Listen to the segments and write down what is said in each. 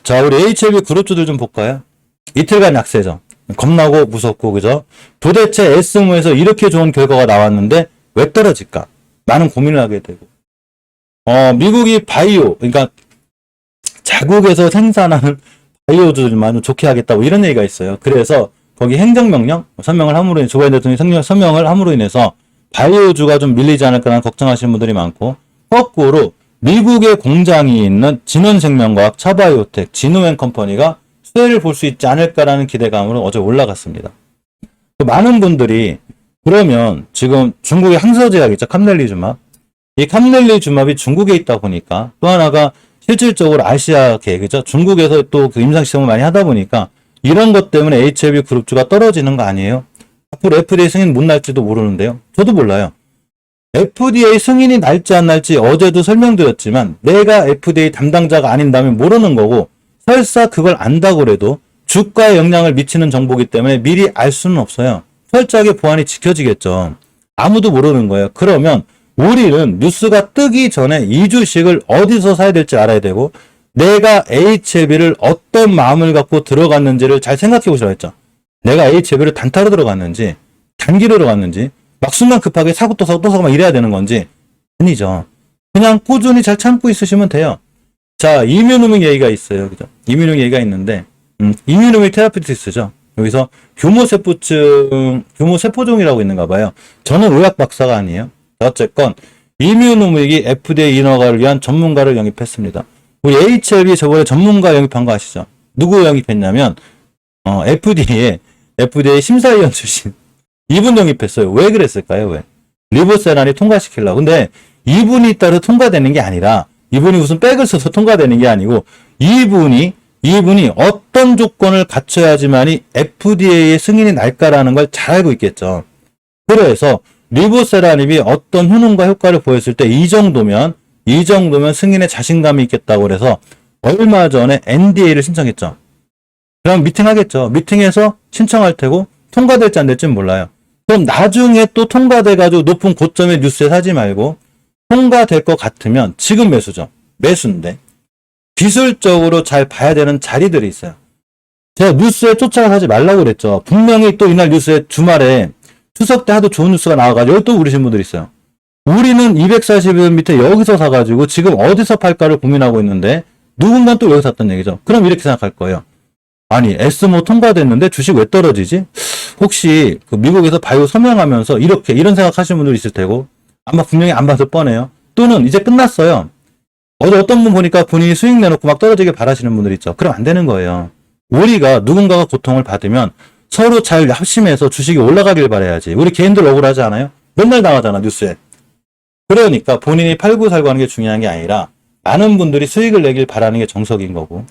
자, 우리 HLB 그룹주들 좀 볼까요? 이틀간 약세죠. 겁나고 무섭고, 그죠? 도대체 S모에서 이렇게 좋은 결과가 나왔는데 왜 떨어질까? 많은 고민을 하게 되고. 미국이 바이오, 그러니까 자국에서 생산하는 바이오주들만 좋게 하겠다고 이런 얘기가 있어요. 그래서 거기 행정명령, 서명을 함으로 인해, 조 바이든 대통령이 서명을 함으로 인해서 바이오주가 좀 밀리지 않을까라는 걱정하시는 분들이 많고, 거꾸로 미국의 공장이 있는 진원생명과학, 차바이오텍, 진노앤컴퍼니가 수혜를 볼 수 있지 않을까라는 기대감으로 어제 올라갔습니다. 많은 분들이 그러면 지금 중국의 항서제약 있죠, 캄넬리주맙. 이 캄넬리주맙이 중국에 있다 보니까 또 하나가 실질적으로 아시아계, 그죠? 중국에서 또 그 임상시험을 많이 하다 보니까 이런 것 때문에 HLB 그룹주가 떨어지는 거 아니에요? 앞으로 FDA 승인 못 날지도 모르는데요. 저도 몰라요. FDA 승인이 날지 안 날지 어제도 설명드렸지만 내가 FDA 담당자가 아닌다면 모르는 거고, 설사 그걸 안다고 그래도 주가에 영향을 미치는 정보이기 때문에 미리 알 수는 없어요. 철저하게 보안이 지켜지겠죠. 아무도 모르는 거예요. 그러면 우리는 뉴스가 뜨기 전에 이 주식을 어디서 사야 될지 알아야 되고, 내가 HLB를 어떤 마음을 갖고 들어갔는지를 잘 생각해 보시라고 했죠. 내가 HLB를 단타로 들어갔는지 단기로 들어갔는지 막 순간 급하게 사고 또 사고 또 사고 막 이래야 되는 건지 아니죠. 그냥 꾸준히 잘 참고 있으시면 돼요. 자, 이뮤노믹 얘기가 있어요. 그죠? 이뮤노믹 얘기가 있는데, 이뮤노믹 테라피틱스죠. 여기서 교모세포종이라고 있는가 봐요. 저는 의학 박사가 아니에요. 어쨌건, 이뮤노믹이 FDA 인허가를 위한 전문가를 영입했습니다. 우리 HLB 저번에 전문가 영입한 거 아시죠? 누구 영입했냐면, FDA 심사위원 출신. 이분 영입했어요. 왜 그랬을까요? 왜? 리보세란이 통과시키려고. 근데 이분이 따로 통과되는 게 아니라, 이분이 무슨 백을 써서 통과되는 게 아니고, 이분이 어떤 조건을 갖춰야지만이 FDA의 승인이 날까라는 걸 잘 알고 있겠죠. 그래서 리보세라닙이 어떤 효능과 효과를 보였을 때 이 정도면 승인에 자신감이 있겠다고 그래서 얼마 전에 NDA를 신청했죠. 그럼 미팅하겠죠. 미팅해서 신청할 테고 통과될지 안 될지는 몰라요. 그럼 나중에 또 통과돼가지고 높은 고점의 뉴스에 사지 말고, 통과될 것 같으면 지금 매수죠. 매수인데 기술적으로 잘 봐야 되는 자리들이 있어요. 제가 뉴스에 쫓아가 사지 말라고 그랬죠. 분명히 또 이날 뉴스에 주말에 추석 때 하도 좋은 뉴스가 나와가지고 또 우리신 분들이 있어요. 우리는 240원 밑에 여기서 사가지고 지금 어디서 팔까를 고민하고 있는데 누군가 또 여기서 샀던 얘기죠. 그럼 이렇게 생각할 거예요. 아니, S모 통과됐는데 주식 왜 떨어지지? 혹시 그 미국에서 바이오 서명하면서 이런 생각하시는 분들이 있을 테고, 아마 분명히 안 봐서 뻔해요. 또는 이제 끝났어요. 어떤 분 보니까 본인이 수익 내놓고 막 떨어지게 바라시는 분들 있죠. 그럼 안 되는 거예요. 우리가 누군가가 고통을 받으면 서로 잘 합심해서 주식이 올라가길 바라야지. 우리 개인들 억울하지 않아요? 맨날 나가잖아, 뉴스에. 그러니까 본인이 팔고 살고 하는 게 중요한 게 아니라 많은 분들이 수익을 내길 바라는 게 정석인 거고,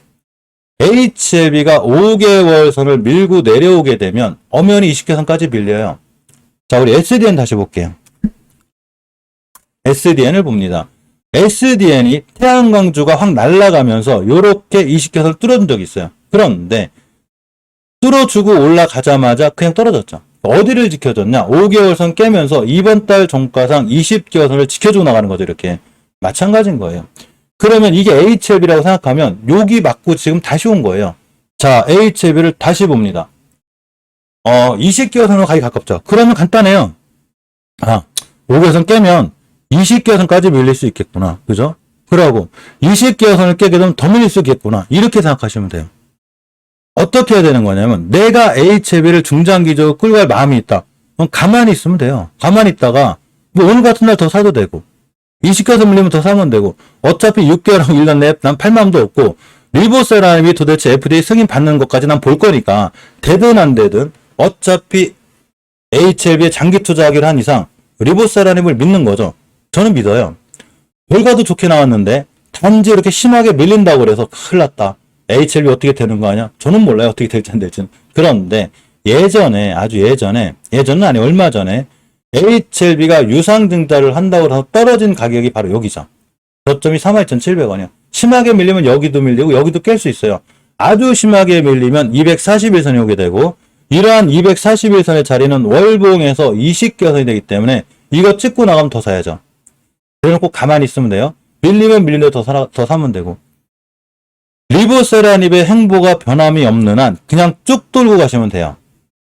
HLB가 5개월 선을 밀고 내려오게 되면 엄연히 20개선까지 밀려요. 자, 우리 SDN 다시 볼게요. SDN을 봅니다. SDN이 태양광주가 확 날아가면서 요렇게 20개선을 뚫어준 적이 있어요. 그런데 뚫어주고 올라가자마자 그냥 떨어졌죠. 어디를 지켜줬냐? 5개월 선 깨면서 이번 달 종가상 20개선을 지켜주고 나가는 거죠. 이렇게. 마찬가지인 거예요. 그러면 이게 HLB라고 생각하면 여기 맞고 지금 다시 온 거예요. 자, HLB를 다시 봅니다. 20개선으로 가기 가깝죠. 그러면 간단해요. 5개선 깨면 20개선까지 밀릴 수 있겠구나. 그죠? 그러고 20개선을 깨게 되면 더 밀릴 수 있겠구나. 이렇게 생각하시면 돼요. 어떻게 해야 되는 거냐면, 내가 HLB를 중장기적으로 끌고 갈 마음이 있다. 그럼 가만히 있으면 돼요. 가만히 있다가 뭐 오늘 같은 날 더 사도 되고, 20개선 밀리면 더 사면 되고, 어차피 6개월하고 1년 내에 난 팔 마음도 없고, 리보세라닙이 도대체 FDA 승인 받는 것까지 난 볼 거니까 되든 안 되든 어차피 HLB에 장기 투자하기를 한 이상 리보세라닙을 믿는 거죠. 저는 믿어요. 결과도 좋게 나왔는데 단지 이렇게 심하게 밀린다고 그래서 큰일 났다. HLB 어떻게 되는 거 아니야? 저는 몰라요. 어떻게 될지 안 될지는. 그런데 예전에, 아주 예전에, 예전은 아니 얼마 전에 HLB가 유상증자를 한다고 해서 떨어진 가격이 바로 여기죠. 저점이 32,700원이요. 심하게 밀리면 여기도 밀리고 여기도 깰 수 있어요. 아주 심하게 밀리면 241선이 오게 되고, 이러한 241선의 자리는 월봉에서 20개선이 되기 때문에 이거 찍고 나가면 더 사야죠. 그래놓고 가만히 있으면 돼요. 밀리면 밀린 대로 더 사면 되고. 리보세라닙의 행보가 변함이 없는 한 그냥 쭉 돌고 가시면 돼요.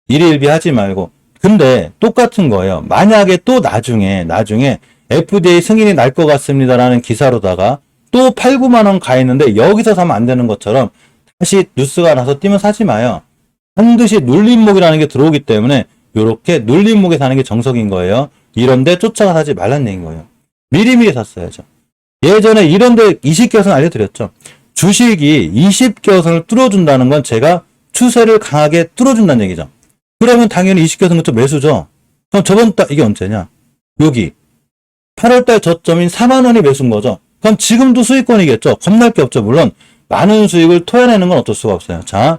일희일비 하지 말고. 근데 똑같은 거예요. 만약에 또 나중에 FDA 승인이 날 것 같습니다라는 기사로다가 또 8, 9만 원 가 있는데 여기서 사면 안 되는 것처럼 다시 뉴스가 나서 뛰면 사지 마요. 반드시 눌림목이라는 게 들어오기 때문에 이렇게 눌림목에 사는 게 정석인 거예요. 이런데 쫓아가 사지 말란 얘기인 거예요. 미리미리 샀어야죠. 예전에 이런데 20개선 알려드렸죠. 주식이 20개선을 뚫어준다는 건 제가 추세를 강하게 뚫어준다는 얘기죠. 그러면 당연히 20개선 근처 매수죠. 그럼 저번 달 이게 언제냐? 여기 8월달 저점인 4만 원이 매수인 거죠. 그럼 지금도 수익권이겠죠. 겁날 게 없죠. 물론 많은 수익을 토해내는 건 어쩔 수가 없어요. 자,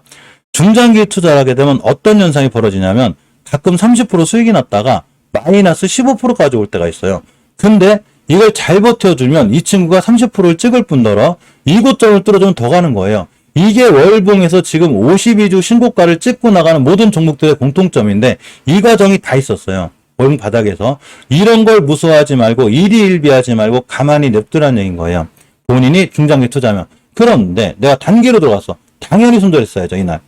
중장기 투자를 하게 되면 어떤 현상이 벌어지냐면 가끔 30% 수익이 났다가 마이너스 15%까지 올 때가 있어요. 근데 이걸 잘 버텨주면 이 친구가 30%를 찍을 뿐더러 이고점을 뚫어주면 더 가는 거예요. 이게 월봉에서 지금 52주 신고가를 찍고 나가는 모든 종목들의 공통점인데 이 과정이 다 있었어요. 월봉 바닥에서. 이런 걸 무서워하지 말고 일희일비하지 말고 가만히 냅두라는 얘기인 거예요. 본인이 중장기 투자면. 그런데 내가 단기로 들어갔어. 당연히 손절했어야죠. 이날.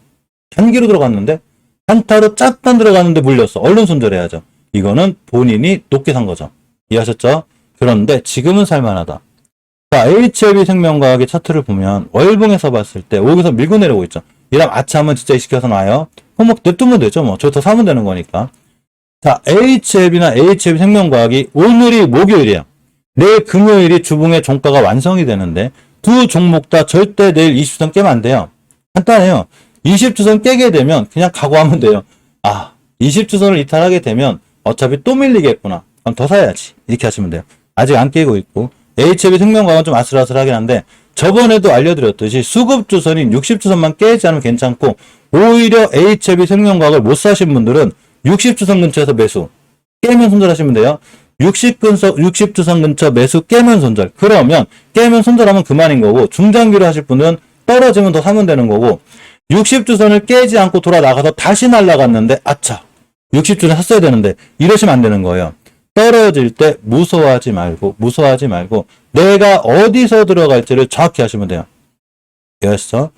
단기로 들어갔는데 단타로 짝단 들어갔는데 물렸어. 얼른 손절해야죠. 이거는 본인이 높게 산 거죠. 이해하셨죠? 그런데 지금은 살만하다. 자, HLB 생명과학의 차트를 보면 월봉에서 봤을 때 여기서 밀고 내려오고 있죠. 이러면 아차하면 진짜 시켜서 놔요. 그럼 뭐 냅두면 되죠. 뭐 저 더 사면 되는 거니까. 자, HLB나 HLB 생명과학이 오늘이 목요일이에요. 내일 금요일이 주봉의 종가가 완성이 되는데 두 종목 다 절대 내일 20주선 깨면 안 돼요. 간단해요. 20주선 깨게 되면 그냥 각오하면 돼요. 아, 20주선을 이탈하게 되면 어차피 또 밀리겠구나. 그럼 더 사야지. 이렇게 하시면 돼요. 아직 안 깨고 있고 HLB 생명과학은 좀 아슬아슬하긴 한데 저번에도 알려드렸듯이 수급주선인 60주선만 깨지 않으면 괜찮고 오히려 HLB 생명과학을 못 사신 분들은 60주선 근처에서 매수 깨면 손절하시면 돼요. 60주선 근처 매수 깨면 손절. 그러면 깨면 손절하면 그만인 거고 중장기로 하실 분은 떨어지면 더 사면 되는 거고 60주선을 깨지 않고 돌아 나가서 다시 날아갔는데 아차 60주선 샀어야 되는데 이러시면 안 되는 거예요. 떨어질 때 무서워하지 말고 내가 어디서 들어갈지를 정확히 하시면 돼요. 이해하셨죠?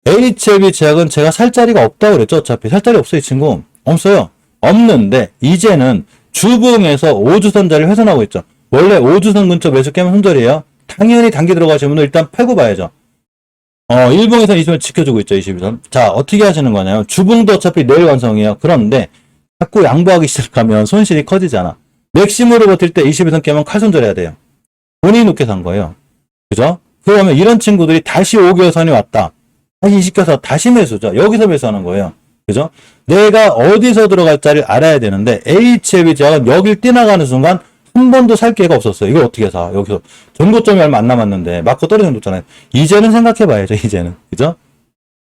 HLB 제약은 제가 살 자리가 없다고 그랬죠. 어차피 살 자리 없어요. 이 친구. 없어요. 없는데 이제는 주봉에서 5주선 자리를 훼손하고 있죠. 원래 5주선 근처 매수 깨면 손절이에요. 당연히 단기 들어가시는 분은 일단 팔고 봐야죠. 일봉에서 20선 지켜주고 있죠. 22선. 자, 어떻게 하시는 거냐요? 주봉도 어차피 내일 완성이에요. 그런데 자꾸 양보하기 시작하면 손실이 커지잖아. 맥시무로 버틸 때 22선 깨면 칼 손절해야 돼요. 본인이 높게 산 거예요. 그죠? 그러면 이런 친구들이 다시 5개월선이 왔다. 다시 20개선 다시 매수죠. 여기서 매수하는 거예요. 그죠? 내가 어디서 들어갈지를 알아야 되는데 HLB 제약은 여길 뛰어나가는 순간 한 번도 살 기회가 없었어요. 이걸 어떻게 사? 여기서 전고점이 얼마 안 남았는데 맞고 떨어진 줬잖아요. 이제는 생각해 봐야죠. 이제는. 그죠?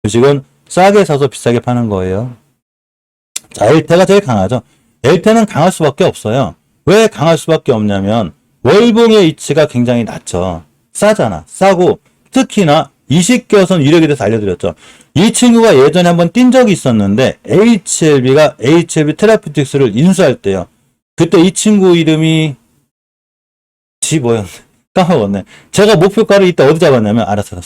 주식은 싸게 사서 비싸게 파는 거예요. 자, 엘테가 제일 강하죠. 엘테는 강할 수밖에 없어요. 왜 강할 수밖에 없냐면 월봉의 위치가 굉장히 낮죠. 싸잖아. 싸고 특히나 20개선 이력에 대해서 알려드렸죠. 이 친구가 예전에 한번 뛴 적이 있었는데 HLB가 HLB 테라피틱스를 인수할 때요. 그때 이 친구 이름이 뭐였네. 까먹었네. 제가 목표가를 이때 어디 잡았냐면 알았어.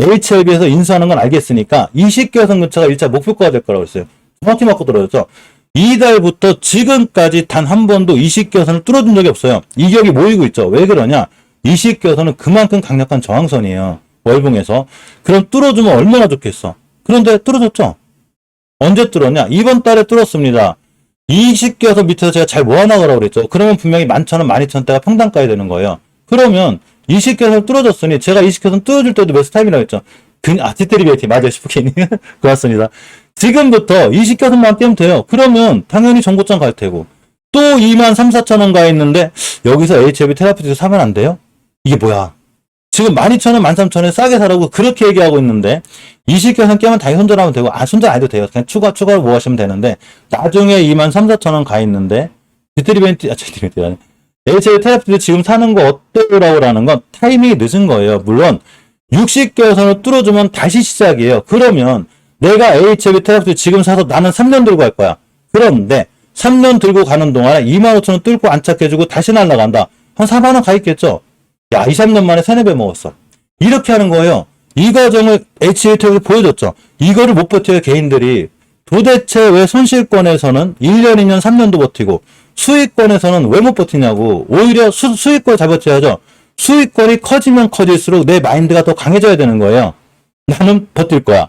HLB에서 인수하는 건 알겠으니까 20개선 근처가 1차 목표가가 될 거라고 했어요. 정확히 맞고 떨어졌죠. 이달부터 지금까지 단 한 번도 20개선을 뚫어준 적이 없어요. 이격이 모이고 있죠. 왜 그러냐? 20개선은 그만큼 강력한 저항선이에요. 월봉에서. 그럼 뚫어주면 얼마나 좋겠어. 그런데 뚫어줬죠. 언제 뚫었냐? 이번 달에 뚫었습니다. 20개선 밑에서 제가 잘 모아나가라고 그랬죠. 그러면 분명히 11,000원, 12,000원대가 평단가야 되는 거예요. 그러면 20개선 뚫어줬으니 제가 20개선 뚫어줄 때도 매수 타임이라고 했죠. 티테리베이티 맞아요. 슈퍼케이님. 고맙습니다. 지금부터 20개선만 떼면 돼요. 그러면 당연히 정고점 갈 테고 또 23,000-24,000원 가 있는데 여기서 HLB 테라피틱스 사면 안 돼요? 이게 뭐야? 지금 12,000원, 13,000원 싸게 사라고 그렇게 얘기하고 있는데 20개선 깨면 당연히 손절하면 되고 손절 안 해도 돼요. 그냥 추가로 뭐 하시면 되는데 나중에 23,000-24,000원 가 있는데 티테리베이티 HLB 테라피틱스 지금 사는 거 어때요라고 하는 건 타이밍이 늦은 거예요. 물론 60개선을 뚫어주면 다시 시작이에요. 그러면 내가 HLB 테라피틱스 지금 사서 나는 3년 들고 갈 거야. 그런데 3년 들고 가는 동안에 25,000원 뚫고 안착해주고 다시 날아간다. 한 4만원 가 있겠죠? 야, 2, 3년 만에 3, 4배 먹었어. 이렇게 하는 거예요. 이 과정을 HLT에서 보여줬죠. 이거를 못 버텨요, 개인들이. 도대체 왜 손실권에서는 1년, 2년, 3년도 버티고 수익권에서는 왜 못 버티냐고. 오히려 수익권 잘 버텨야죠. 수익권이 커지면 커질수록 내 마인드가 더 강해져야 되는 거예요. 나는 버틸 거야.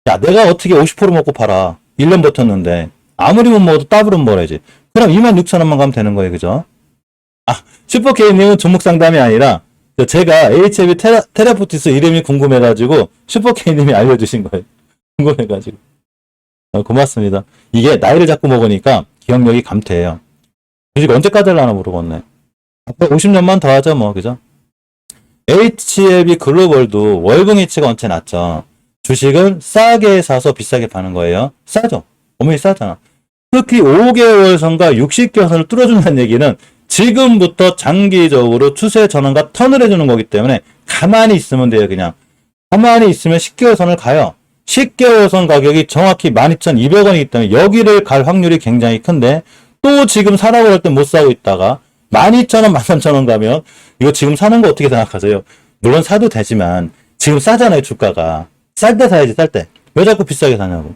야, 내가 어떻게 50% 먹고 팔아. 1년 버텼는데. 아무리 못 먹어도 더블은 먹어야지. 그럼 26,000원만 가면 되는 거예요. 그죠? 슈퍼케이님은 종목 상담이 아니라 제가 HLB 테라포티스 이름이 궁금해가지고 슈퍼케이님이 알려주신 거예요. 궁금해가지고. 고맙습니다. 이게 나이를 자꾸 먹으니까 기억력이 감퇴해요. 주식 언제까지 하려나 모르겠네. 앞으로 50년만 더 하죠, 뭐, 그죠? HLB 글로벌도 월봉이치가 언제 낮죠. 주식을 싸게 사서 비싸게 파는 거예요. 싸죠? 어머니 싸잖아. 특히 5개월선과 60개월선을 뚫어준다는 얘기는 지금부터 장기적으로 추세 전환과 턴을 해주는 거기 때문에 가만히 있으면 돼요, 그냥. 가만히 있으면 10개월선을 가요. 10개월선 가격이 정확히 12,200원이기 때문에 여기를 갈 확률이 굉장히 큰데 또 지금 사라고 할 때 못 사고 있다가 12,000원, 13,000원 가면 이거 지금 사는 거 어떻게 생각하세요? 물론 사도 되지만 지금 싸잖아요, 주가가. 쌀 때 사야지, 쌀 때. 왜 자꾸 비싸게 사냐고.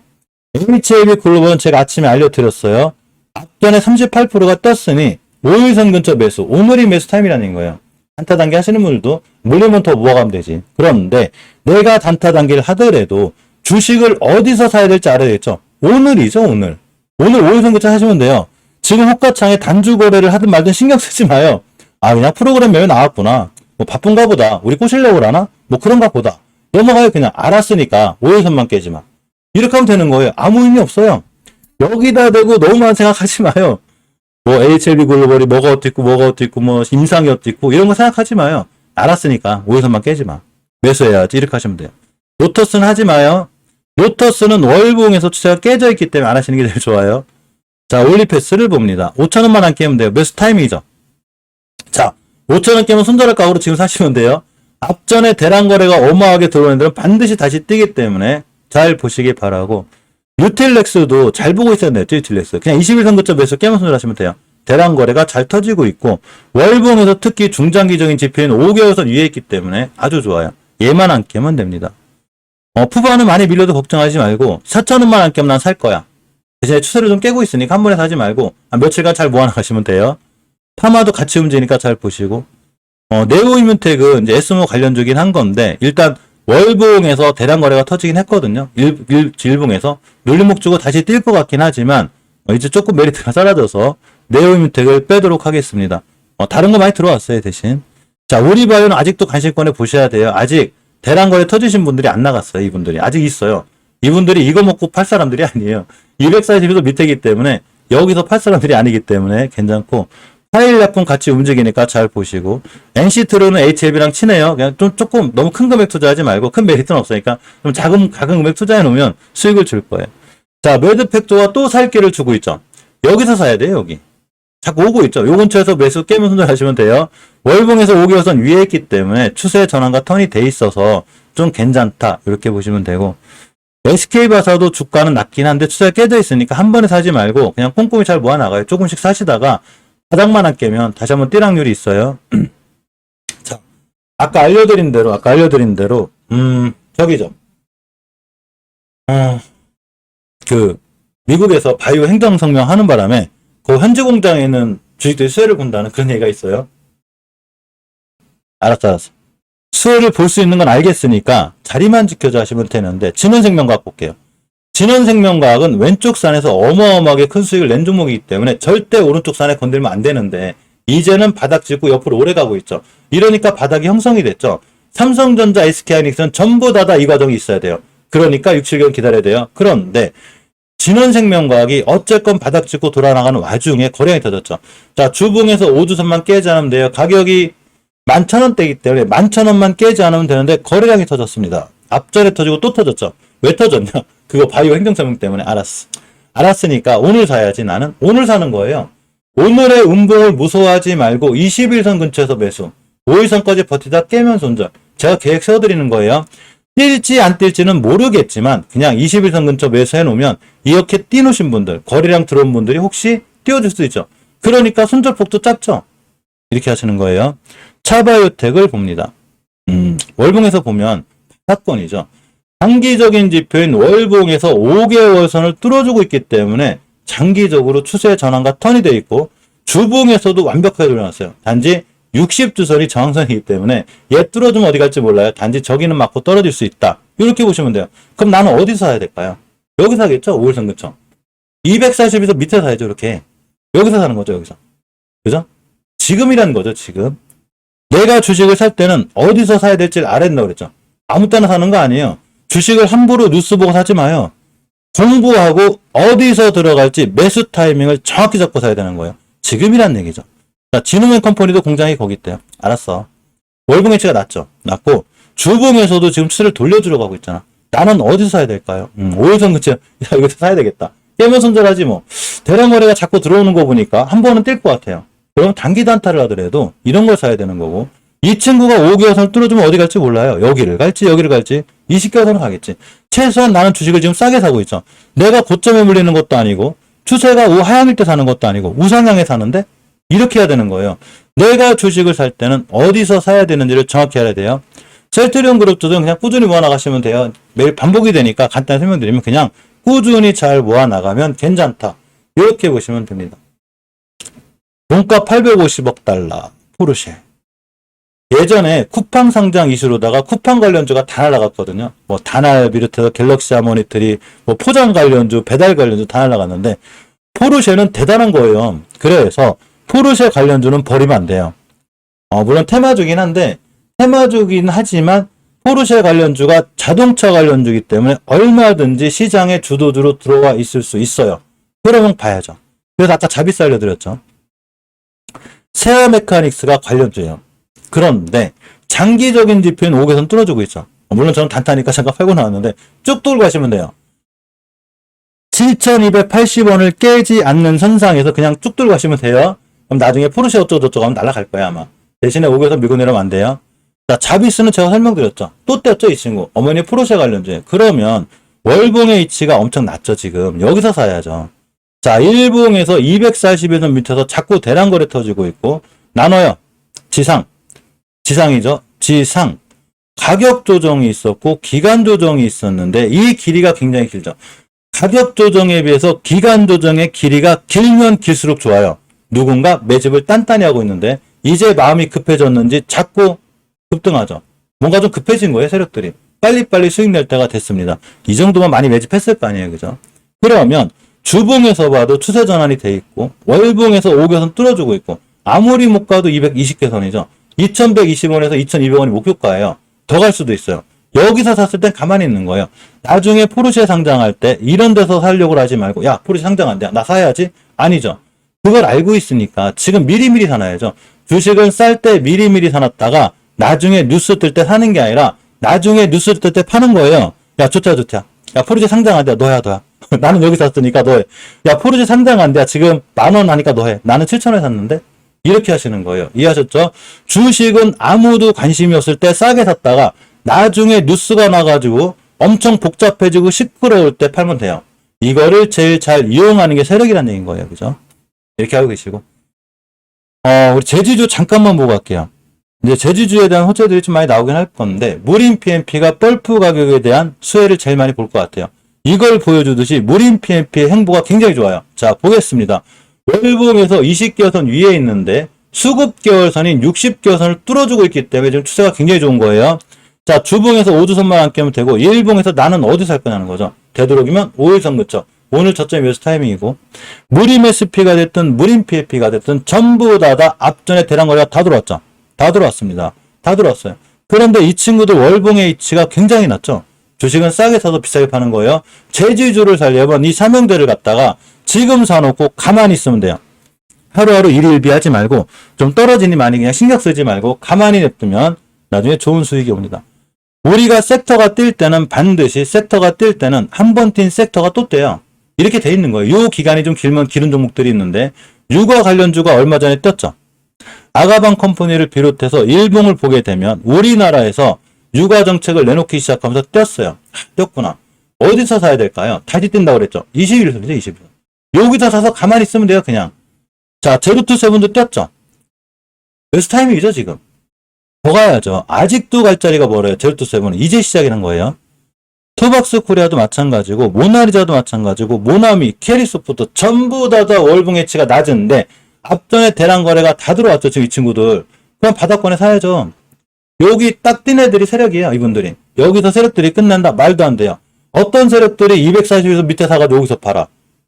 HLB 글로벌은 제가 아침에 알려드렸어요. 앞전에 38%가 떴으니 5일선 근처 매수, 오늘이 매수 타임이라는 거예요. 단타 단기 하시는 분들도 물리면 더 모아가면 되지. 그런데 내가 단타 단기를 하더라도 주식을 어디서 사야 될지 알아야겠죠. 오늘이죠, 오늘. 오늘 5일선 근처 하시면 돼요. 지금 호가창에 단주 거래를 하든 말든 신경 쓰지 마요. 아, 그냥 프로그램 매매 나왔구나. 뭐 바쁜가 보다. 우리 꼬시려고 그러나? 뭐 그런가 보다. 넘어가요, 그냥. 알았으니까 5일선만 깨지 마. 이렇게 하면 되는 거예요. 아무 의미 없어요. 여기다 대고 너무만 생각하지 마요. 뭐 HLB 글로벌이 뭐가 어떻고 뭐가 어떻고 뭐 임상이 어떻고 이런 거 생각하지 마요. 알았으니까 5일선만 깨지 마. 매수해야지. 이렇게 하시면 돼요. 로터스는 하지 마요. 로터스는 월봉에서 추세가 깨져 있기 때문에 안 하시는 게 제일 좋아요. 자, 올리패스를 봅니다. 5,000원만 안 깨면 돼요. 매수 타이밍이죠. 자, 5,000원 깨면 손절할 각오로 지금 사시면 돼요. 앞전에 대량 거래가 어마하게 들어오는 데는 반드시 다시 뛰기 때문에 잘 보시기 바라고. 유틸렉스도 잘 보고 있어야 돼요. 유틸렉스. 그냥 21선 근처 매수 깨면 손절하시면 돼요. 대량 거래가 잘 터지고 있고 월봉에서 특히 중장기적인 지표인 5개월선 위에 있기 때문에 아주 좋아요. 얘만 안 깨면 됩니다. 푸바는 많이 밀려도 걱정하지 말고 4,000원만 안 깨면 난 살 거야. 대신에 추세를 좀 깨고 있으니까 한 번에 사지 말고 며칠간 잘 모아나가시면 돼요. 파마도 같이 움직이니까 잘 보시고 네오이문텍은 이제 SMO 관련주긴 한 건데 일단 월봉에서 대량 거래가 터지긴 했거든요. 일봉에서 눌림목 주고 다시 뛸 것 같긴 하지만 이제 조금 메리트가 사라져서 네오이문텍을 빼도록 하겠습니다. 다른 거 많이 들어왔어요, 대신. 자, 우리바이오는 아직도 관심권에 보셔야 돼요. 아직 대량 거래 터지신 분들이 안 나갔어요. 이분들이 아직 있어요. 이분들이 이거 먹고 팔 사람들이 아니에요. 240도 밑에기 때문에 여기서 팔 사람들이 아니기 때문에 괜찮고 파일 약품 같이 움직이니까 잘 보시고 NC트로는 HLB랑 친해요. 그냥 좀 조금 너무 큰 금액 투자하지 말고 큰 메리트는 없으니까 좀 작은 금액 투자해 놓으면 수익을 줄 거예요. 자, 매드팩토가 또 살 기를 주고 있죠. 여기서 사야 돼요, 여기. 자꾸 오고 있죠. 요 근처에서 매수 깨면 손절하시면 돼요. 월봉에서 5개월선 위에 있기 때문에 추세 전환과 턴이 돼 있어서 좀 괜찮다. 이렇게 보시면 되고 SK바사도 주가는 낮긴 한데 추세가 깨져 있으니까 한 번에 사지 말고 그냥 꼼꼼히 잘 모아나가요. 조금씩 사시다가 바닥만 안 깨면 다시 한번 뛸 확률이 있어요. 자, 아까 알려드린 대로 저기죠. 미국에서 바이오 행정성명 하는 바람에 그 현지 공장에 있는 주식들이 수혜를 본다는 그런 얘기가 있어요. 알았어. 수혜를 볼 수 있는 건 알겠으니까 자리만 지켜줘 하시면 되는데 진원생명과학 볼게요. 진원생명과학은 왼쪽 산에서 어마어마하게 큰 수익을 낸 종목이기 때문에 절대 오른쪽 산에 건들면 안 되는데 이제는 바닥 짚고 옆으로 오래 가고 있죠. 이러니까 바닥이 형성이 됐죠. 삼성전자, SK하이닉스는 전부 다 이 과정이 있어야 돼요. 그러니까 6, 7개월 기다려야 돼요. 그런데 진원생명과학이 어쨌건 바닥 짚고 돌아나가는 와중에 거래량이 터졌죠. 자, 주봉에서 5주선만 깨지 않으면 돼요. 가격이 11,000원대이기 때문에 11,000원만 깨지 않으면 되는데 거래량이 터졌습니다. 앞전에 터지고 또 터졌죠. 왜 터졌냐? 그거 바이오 행정성명 때문에. 알았으니까 오늘 사야지. 나는 오늘 사는 거예요. 오늘의 음봉을 무서워하지 말고 21선 근처에서 매수, 5일선까지 버티다 깨면 손절. 제가 계획 세워드리는 거예요. 뛸지 안 뛸지는 모르겠지만 그냥 21선 근처 매수해 놓으면 이렇게 뛰노신 분들, 거래량 들어온 분들이 혹시 띄워줄 수도 있죠. 그러니까 손절폭도 짧죠. 이렇게 하시는 거예요. 차바이오텍을 봅니다. 월봉에서 보면 사건이죠. 장기적인 지표인 월봉에서 5개월선을 뚫어주고 있기 때문에 장기적으로 추세 전환과 턴이 되어 있고 주봉에서도 완벽하게 돌려놨어요. 단지 60주선이 저항선이기 때문에 얘 뚫어주면 어디 갈지 몰라요. 단지 저기는 맞고 떨어질 수 있다. 이렇게 보시면 돼요. 그럼 나는 어디서 사야 될까요? 여기서 사겠죠? 5일선 근처. 240에서 밑에 사야죠. 이렇게. 여기서 사는 거죠. 여기서. 그죠? 지금이라는 거죠. 지금. 내가 주식을 살 때는 어디서 사야 될지를 알아야 된다고 그랬죠. 아무 때나 사는 거 아니에요. 주식을 함부로 뉴스 보고 사지 마요. 공부하고 어디서 들어갈지 매수 타이밍을 정확히 잡고 사야 되는 거예요. 지금이란 얘기죠. 자, 진흥원 컴퍼니도 공장이 거기 있대요. 알았어. 월봉 해치가 낮죠. 낮고 주봉에서도 지금 추세를 돌려주러 가고 있잖아. 나는 어디서 사야 될까요? 5일선 그치? 야, 여기서 사야 되겠다. 깨면 손절하지 뭐. 대량 거래가 자꾸 들어오는 거 보니까 한 번은 뛸 것 같아요. 그럼 단기 단타를 하더라도 이런 걸 사야 되는 거고 이 친구가 5개월선을 뚫어주면 어디 갈지 몰라요. 여기를 갈지 여기를 갈지 20개월선을 가겠지. 최소한 나는 주식을 지금 싸게 사고 있죠. 내가 고점에 물리는 것도 아니고 추세가 하향일 때 사는 것도 아니고 우상향에 사는데 이렇게 해야 되는 거예요. 내가 주식을 살 때는 어디서 사야 되는지를 정확히 알아야 돼요. 셀트리온 그룹주도 그냥 꾸준히 모아나가시면 돼요. 매일 반복이 되니까 간단히 설명드리면 그냥 꾸준히 잘 모아나가면 괜찮다. 이렇게 보시면 됩니다. 몸값 850억 달러 포르쉐. 예전에 쿠팡 상장 이슈로다가 쿠팡 관련주가 다 날아갔거든요. 뭐 다날 비롯해서 갤럭시 하모니터리, 뭐 포장 관련주, 배달 관련주 다 날아갔는데 포르쉐는 대단한 거예요. 그래서 포르쉐 관련주는 버리면 안 돼요. 물론 테마주긴 한데 테마주긴 하지만 포르쉐 관련주가 자동차 관련주이기 때문에 얼마든지 시장의 주도주로 들어와 있을 수 있어요. 그러면 봐야죠. 그래서 아까 자비스 알려드렸죠. 세아 메카닉스가 관련주예요. 그런데 장기적인 지표는 5개선 뚫어주고 있죠. 물론 저는 단타니까 잠깐 팔고 나왔는데 쭉 돌고 가시면 돼요. 7,280원을 깨지 않는 선상에서 그냥 쭉 돌고 가시면 돼요. 그럼 나중에 포르쉐 어쩌고저쩌고 하면 날아갈 거야 아마. 대신에 5개선 밀고 내려면 안 돼요. 자, 자비스는 제가 설명드렸죠. 또 떼었죠 이 친구. 어머니 포르쉐 관련주에. 그러면 월봉의 이치가 엄청 낮죠 지금. 여기서 사야죠. 자, 일봉에서 240원 밑에서 자꾸 대량거래 터지고 있고 나눠요. 지상이죠. 지상. 가격 조정이 있었고 기간 조정이 있었는데 이 길이가 굉장히 길죠. 가격 조정에 비해서 기간 조정의 길이가 길면 길수록 좋아요. 누군가 매집을 단단히 하고 있는데 이제 마음이 급해졌는지 자꾸 급등하죠. 뭔가 좀 급해진 거예요. 세력들이. 빨리빨리 수익 낼 때가 됐습니다. 이 정도면 많이 매집했을 거 아니에요. 그죠? 그러면 주봉에서 봐도 추세 전환이 돼 있고 월봉에서 5개선 뚫어주고 있고 아무리 못 가도 220개선이죠. 2120원에서 2200원이 목표가예요. 더 갈 수도 있어요. 여기서 샀을 땐 가만히 있는 거예요. 나중에 포르쉐 상장할 때 이런 데서 살려고 하지 말고 야 포르쉐 상장 안 돼. 나 사야지? 아니죠. 그걸 알고 있으니까 지금 미리미리 사놔야죠. 주식을 쌀 때 미리미리 사놨다가 나중에 뉴스 뜰 때 사는 게 아니라 나중에 뉴스 뜰 때 파는 거예요. 야 좋다. 야 포르쉐 상장 안 돼. 너야. 나는 여기 샀으니까 너해. 야 포르쉐 상장 안 돼. 지금 10,000원 하니까 너해. 나는 7,000원에 샀는데. 이렇게 하시는 거예요. 이해하셨죠? 주식은 아무도 관심이 없을 때 싸게 샀다가 나중에 뉴스가 나가지고 엄청 복잡해지고 시끄러울 때 팔면 돼요. 이거를 제일 잘 이용하는 게 세력이라는 얘기인 거예요. 그죠? 이렇게 하고 계시고. 우리 제주주 잠깐만 보고 갈게요. 이제 제주주에 대한 호재들이 좀 많이 나오긴 할 건데, 무림 PMP가 펄프 가격에 대한 수혜를 제일 많이 볼 것 같아요. 이걸 보여주듯이 무림 PMP의 행보가 굉장히 좋아요. 자, 보겠습니다. 월봉에서 20개월선 위에 있는데 수급개월선인 60개월선을 뚫어주고 있기 때문에 지금 추세가 굉장히 좋은 거예요. 자, 주봉에서 5주선만 안 깨면 되고 일봉에서 나는 어디서 살 거냐는 거죠. 되도록이면 5일선 그쵸. 오늘 저점이 매수 타이밍이고 무림 SP가 됐든 무림 PFP가 됐든 전부 다 앞전에 대량 거래가 다 들어왔죠. 다 들어왔습니다. 다 들어왔어요. 그런데 이 친구들 월봉의 이치가 굉장히 낮죠. 주식은 싸게 사도 비싸게 파는 거예요. 제주주를 살려면 이 삼형제를 갖다가 지금 사놓고 가만히 있으면 돼요. 하루하루 일일비 하지 말고 좀 떨어지니 많이 그냥 신경 쓰지 말고 가만히 냅두면 나중에 좋은 수익이 옵니다. 우리가 섹터가 뛸 때는 반드시 섹터가 뛸 때는 한 번 뛴 섹터가 또 떼요. 이렇게 돼 있는 거예요. 이 기간이 좀 길면 기른 종목들이 있는데 육아 관련주가 얼마 전에 떴죠. 아가방 컴퍼니를 비롯해서 일봉을 보게 되면 우리나라에서 육아 정책을 내놓기 시작하면서 떴어요. 떴구나. 어디서 사야 될까요? 다시 뛴다고 그랬죠. 21선이죠. 21선. 여기다 사서 가만히 있으면 돼요. 그냥. 자, 제로투세븐도 떴죠. 매수 타이밍이죠. 지금. 더 가야죠. 아직도 갈 자리가 멀어요. 제로투세븐은 이제 시작이란 거예요. 투박스 코리아도 마찬가지고 모나리자도 마찬가지고 모나미, 캐리소프트 전부 다 월봉 해치가 낮은데 앞전에 대량 거래가 다 들어왔죠. 지금 이 친구들. 그럼 바닥권에 사야죠. 여기 딱 뛴 애들이 세력이에요. 이분들이. 여기서 세력들이 끝난다. 말도 안 돼요. 어떤 세력들이 240에서 밑에 사가지고 여기서 팔아.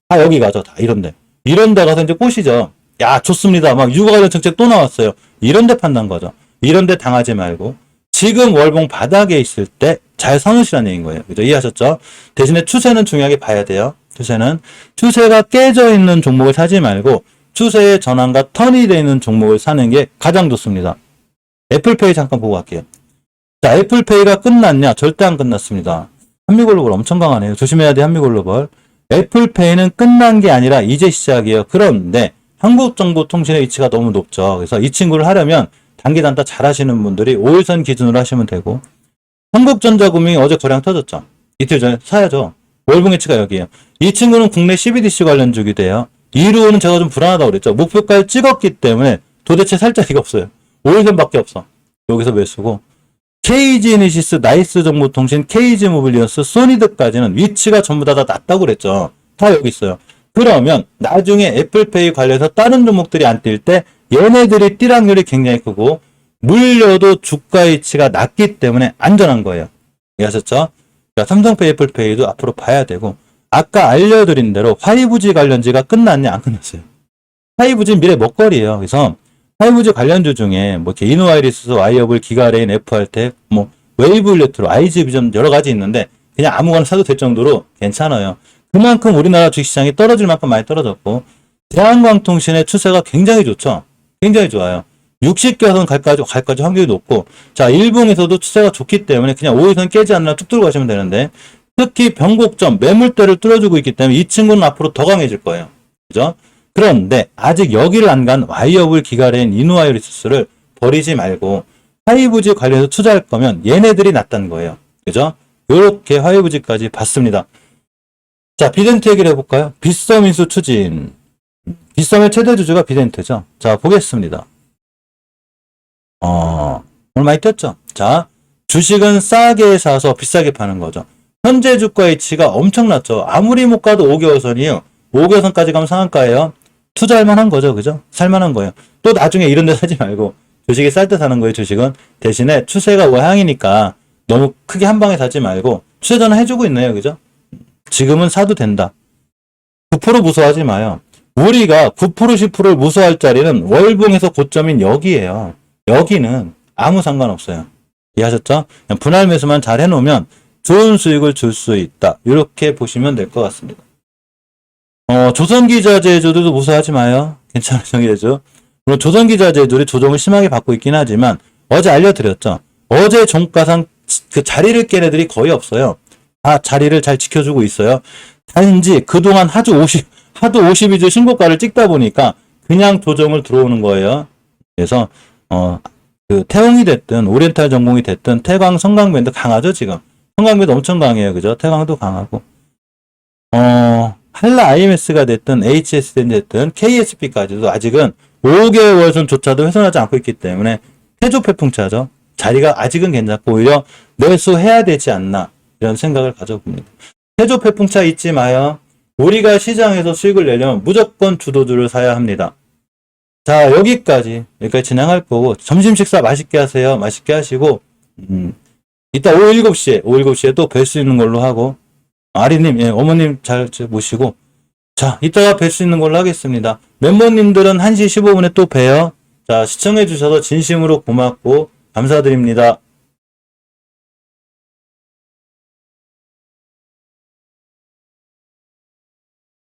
다 여기 가죠. 다 이런데. 이런데 가서 이제 꼬시죠. 야 좋습니다. 막 유가 관련 정책 또 나왔어요. 이런데 판단 거죠. 이런데 당하지 말고 지금 월봉 바닥에 있을 때 잘 사놓으시라는 얘기인 거예요. 그죠? 이해하셨죠? 대신에 추세는 중요하게 봐야 돼요. 추세가 깨져 있는 종목을 사지 말고 추세의 전환과 턴이 되어 있는 종목을 사는 게 가장 좋습니다. 애플페이 잠깐 보고 갈게요. 자, 애플페이가 끝났냐? 절대 안 끝났습니다. 한미글로벌 엄청 강하네요. 조심해야 돼, 한미글로벌. 애플페이는 끝난 게 아니라 이제 시작이에요. 그런데 한국정보통신의 위치가 너무 높죠. 그래서 이 친구를 하려면 단기 단타 잘 하시는 분들이 5일선 기준으로 하시면 되고, 한국전자금융이 어제 거래량 터졌죠. 이틀 전에 사야죠. 월봉 위치가 여기에요. 이 친구는 국내 CBDC 관련주기 돼요. 이루는 제가 좀 불안하다고 그랬죠. 목표가를 찍었기 때문에 도대체 살 자리가 없어요. 5일선밖에 없어. 여기서 매수고, KG이니시스, 나이스정보통신, KG모빌리언스, 소니드까지는 위치가 전부 다 낮다고 그랬죠. 다 여기 있어요. 그러면 나중에 애플페이 관련해서 다른 종목들이 안 뛸 때 얘네들이 뛸 확률이 굉장히 크고 물려도 주가 위치가 낮기 때문에 안전한 거예요. 이해하셨죠? 그러니까 삼성페이, 애플페이도 앞으로 봐야 되고, 아까 알려드린 대로 5G 관련지가 끝났냐? 안 끝났어요. 5G 미래 먹거리예요. 그래서 5G 관련주 중에 뭐 이렇게 이노와이리스, 와이어블, 기가레인, FR텍, 뭐 웨이브 일렉트로, IG비전 여러 가지 있는데 그냥 아무거나 사도 될 정도로 괜찮아요. 그만큼 우리나라 주식시장이 떨어질 만큼 많이 떨어졌고, 대한광통신의 추세가 굉장히 좋죠. 굉장히 좋아요. 60개선 갈까지 확률이 높고, 자, 일봉에서도 추세가 좋기 때문에 그냥 5일선 깨지 않나 쭉 들고 가시면 되는데, 특히 변곡점, 매물대를 뚫어주고 있기 때문에 이 친구는 앞으로 더 강해질 거예요. 그죠? 그런데 아직 여기를 안 간 와이어블, 기가레인, 이노와이리스를 버리지 말고 5G 관련해서 투자할 거면 얘네들이 낫다는 거예요. 그죠? 요렇게 5G까지 봤습니다. 자, 비덴트 얘기를 해볼까요? 빗썸인수 추진. 빗썸의 최대 주주가 비덴트죠. 자, 보겠습니다. 오늘 많이 떴죠? 자, 주식은 싸게 사서 비싸게 파는 거죠. 현재 주가 위치가 엄청났죠. 아무리 못 가도 5개월선이에요. 5개월선까지 가면 상한가예요. 투자할 만한 거죠. 그죠? 살 만한 거예요. 또 나중에 이런 데 사지 말고 주식이 쌀 때 사는 거예요. 주식은. 대신에 추세가 우향이니까 너무 크게 한 방에 사지 말고 추세 전환 해주고 있네요. 그죠? 지금은 사도 된다. 9% 무서워하지 마요. 우리가 9% 10%를 무서워할 자리는 월봉에서 고점인 여기에요. 여기는 아무 상관없어요. 이해하셨죠? 그냥 분할 매수만 잘 해놓으면 좋은 수익을 줄 수 있다. 이렇게 보시면 될 것 같습니다. 조선기자재주들도 무서워하지 마요. 괜찮아요. 정리해줘. 물론 조선기자재들이 조정을 심하게 받고 있긴 하지만 어제 알려드렸죠. 어제 종가상 그 자리를 깬 애들이 거의 없어요. 다 자리를 잘 지켜주고 있어요. 단지 그동안 하도 52주 신고가를 찍다 보니까 그냥 조정을 들어오는 거예요. 그래서 그 태웅이 됐든 오리엔탈 전공이 됐든 태광, 성강밴드 강하죠 지금. 성강밴드 엄청 강해요. 그죠? 태광도 강하고. 한라 IMS가 됐든 HSD가 됐든 KSP까지도 아직은 5개월선조차도 훼손하지 않고 있기 때문에 태조패풍차죠. 자리가 아직은 괜찮고 오히려 매수해야 되지 않나 이런 생각을 가져봅니다. 태조패풍차 잊지 마요. 우리가 시장에서 수익을 내려면 무조건 주도주를 사야 합니다. 자, 여기까지 진행할 거고, 점심 식사 맛있게 하세요. 맛있게 하시고, 이따 오후 7시에 또 뵐 수 있는 걸로 하고, 아리님, 예, 어머님 잘 모시고, 자, 이따가 뵐 수 있는 걸로 하겠습니다. 멤버님들은 1시 15분에 또 봬요. 자, 시청해주셔서 진심으로 고맙고, 감사드립니다.